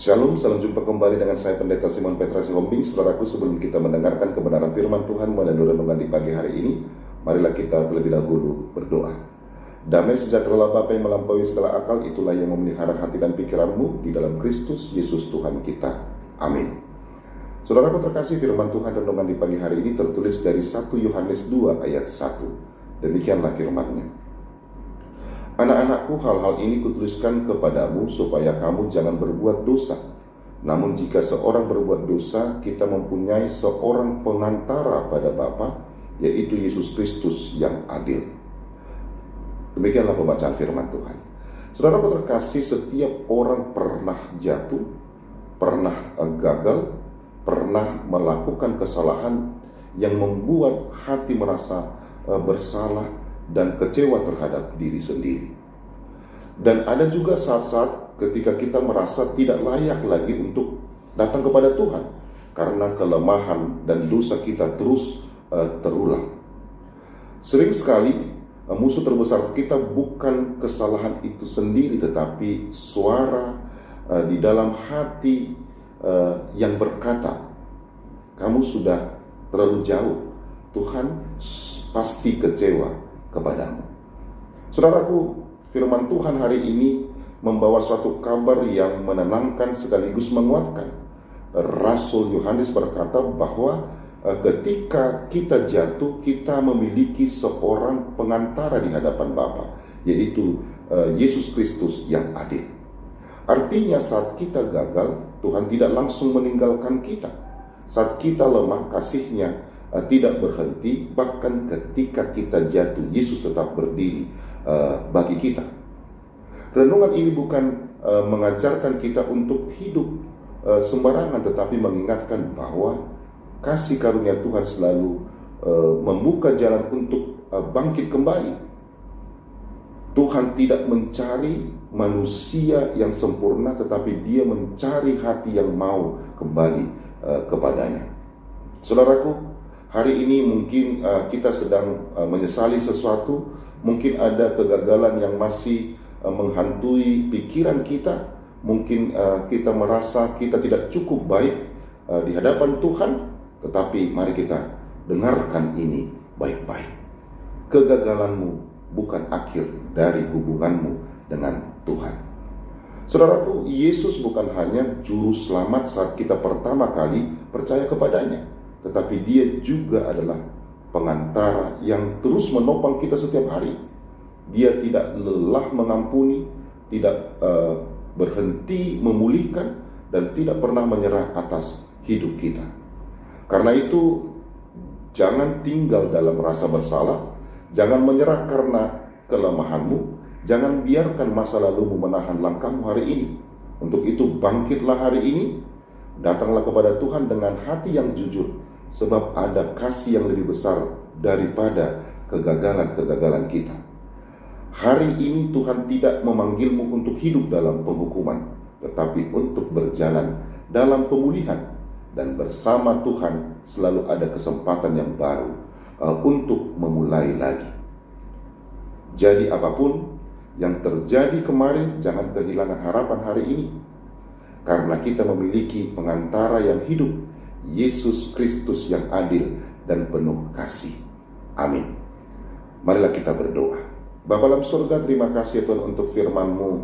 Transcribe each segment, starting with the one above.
Shalom, salam jumpa kembali dengan saya Pendeta Simon Petra Sihombing. Saudaraku, sebelum kita mendengarkan kebenaran firman Tuhan melalui renungan di pagi hari ini, marilah kita terlebih dahulu berdoa. Damai sejahtera Bapa yang melampaui segala akal, itulah yang memelihara hati dan pikiranmu di dalam Kristus Yesus Tuhan kita. Amin. Saudaraku terkasih, firman Tuhan renungan di pagi hari ini tertulis dari 1 Yohanes 2 ayat 1. Demikianlah firman-Nya. Anak-anakku, hal-hal ini kutuliskan kepadamu supaya kamu jangan berbuat dosa. Namun jika seorang berbuat dosa, kita mempunyai seorang pengantara pada Bapa, yaitu Yesus Kristus yang adil. Demikianlah pembacaan firman Tuhan. Saudaraku terkasih, setiap orang pernah jatuh, pernah gagal, pernah melakukan kesalahan yang membuat hati merasa bersalah dan kecewa terhadap diri sendiri. Dan ada juga saat-saat ketika kita merasa tidak layak lagi untuk datang kepada Tuhan karena kelemahan dan dosa kita terus terulang. Sering sekali musuh terbesar kita bukan kesalahan itu sendiri, tetapi suara di dalam hati yang berkata, kamu sudah terlalu jauh, Tuhan pasti kecewa kepadamu. Saudaraku, firman Tuhan hari ini membawa suatu kabar yang menenangkan sekaligus menguatkan. Rasul Yohanes berkata bahwa ketika kita jatuh, kita memiliki seorang pengantara di hadapan Bapa, yaitu Yesus Kristus yang adil. Artinya saat kita gagal, Tuhan tidak langsung meninggalkan kita. Saat kita lemah, kasih-Nya tidak berhenti, bahkan ketika kita jatuh, Yesus tetap berdiri bagi kita. Renungan ini bukan mengajarkan kita untuk hidup sembarangan, tetapi mengingatkan bahwa kasih karunia Tuhan selalu membuka jalan untuk bangkit kembali. Tuhan tidak mencari manusia yang sempurna, tetapi Dia mencari hati yang mau kembali kepadanya. Saudaraku, hari ini mungkin kita sedang menyesali sesuatu, mungkin ada kegagalan yang masih menghantui pikiran kita, mungkin kita merasa kita tidak cukup baik di hadapan Tuhan, tetapi mari kita dengarkan ini baik-baik. Kegagalanmu bukan akhir dari hubunganmu dengan Tuhan. Saudaraku, Yesus bukan hanya juru selamat saat kita pertama kali percaya kepadanya, tetapi Dia juga adalah pengantara yang terus menopang kita setiap hari. Dia tidak lelah mengampuni, tidak berhenti memulihkan, dan tidak pernah menyerah atas hidup kita. Karena itu, jangan tinggal dalam rasa bersalah, jangan menyerah karena kelemahanmu, jangan biarkan masa lalumu menahan langkahmu hari ini. Untuk itu, bangkitlah hari ini, datanglah kepada Tuhan dengan hati yang jujur, sebab ada kasih yang lebih besar daripada kegagalan-kegagalan kita. Hari ini Tuhan tidak memanggilmu untuk hidup dalam penghukuman, tetapi untuk berjalan dalam pemulihan. Dan bersama Tuhan selalu ada kesempatan yang baru untuk memulai lagi. Jadi apapun yang terjadi kemarin, jangan kehilangan harapan hari ini. Karena kita memiliki pengantara yang hidup, Yesus Kristus yang adil dan penuh kasih. Amin. Marilah kita berdoa. Bapa dalam surga, terima kasih Tuhan untuk firman-Mu,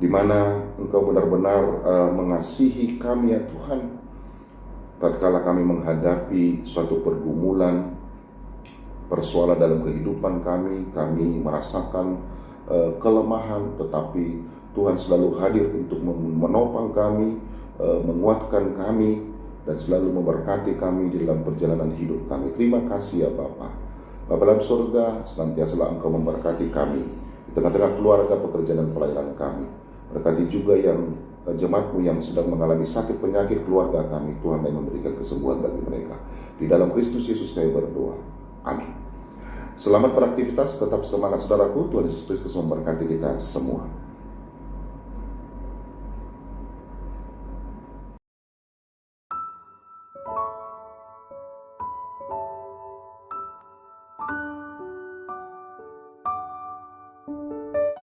di mana Engkau benar-benar mengasihi kami ya Tuhan. Tatkala kami menghadapi suatu pergumulan, persoalan dalam kehidupan kami merasakan kelemahan, tetapi Tuhan selalu hadir untuk menopang kami, menguatkan kami, dan selalu memberkati kami di dalam perjalanan hidup kami. Terima kasih ya Bapa. Bapa dalam surga, senantiasalah Engkau memberkati kami di tengah-tengah keluarga, pekerjaan dan pelayanan kami. Berkati juga yang jemaat-Mu yang sedang mengalami sakit penyakit keluarga kami, Tuhan, yang memberikan kesembuhan bagi mereka. Di dalam Kristus Yesus kami berdoa. Amin. Selamat beraktivitas, tetap semangat saudaraku. Tuhan Yesus Kristus memberkati kita semua.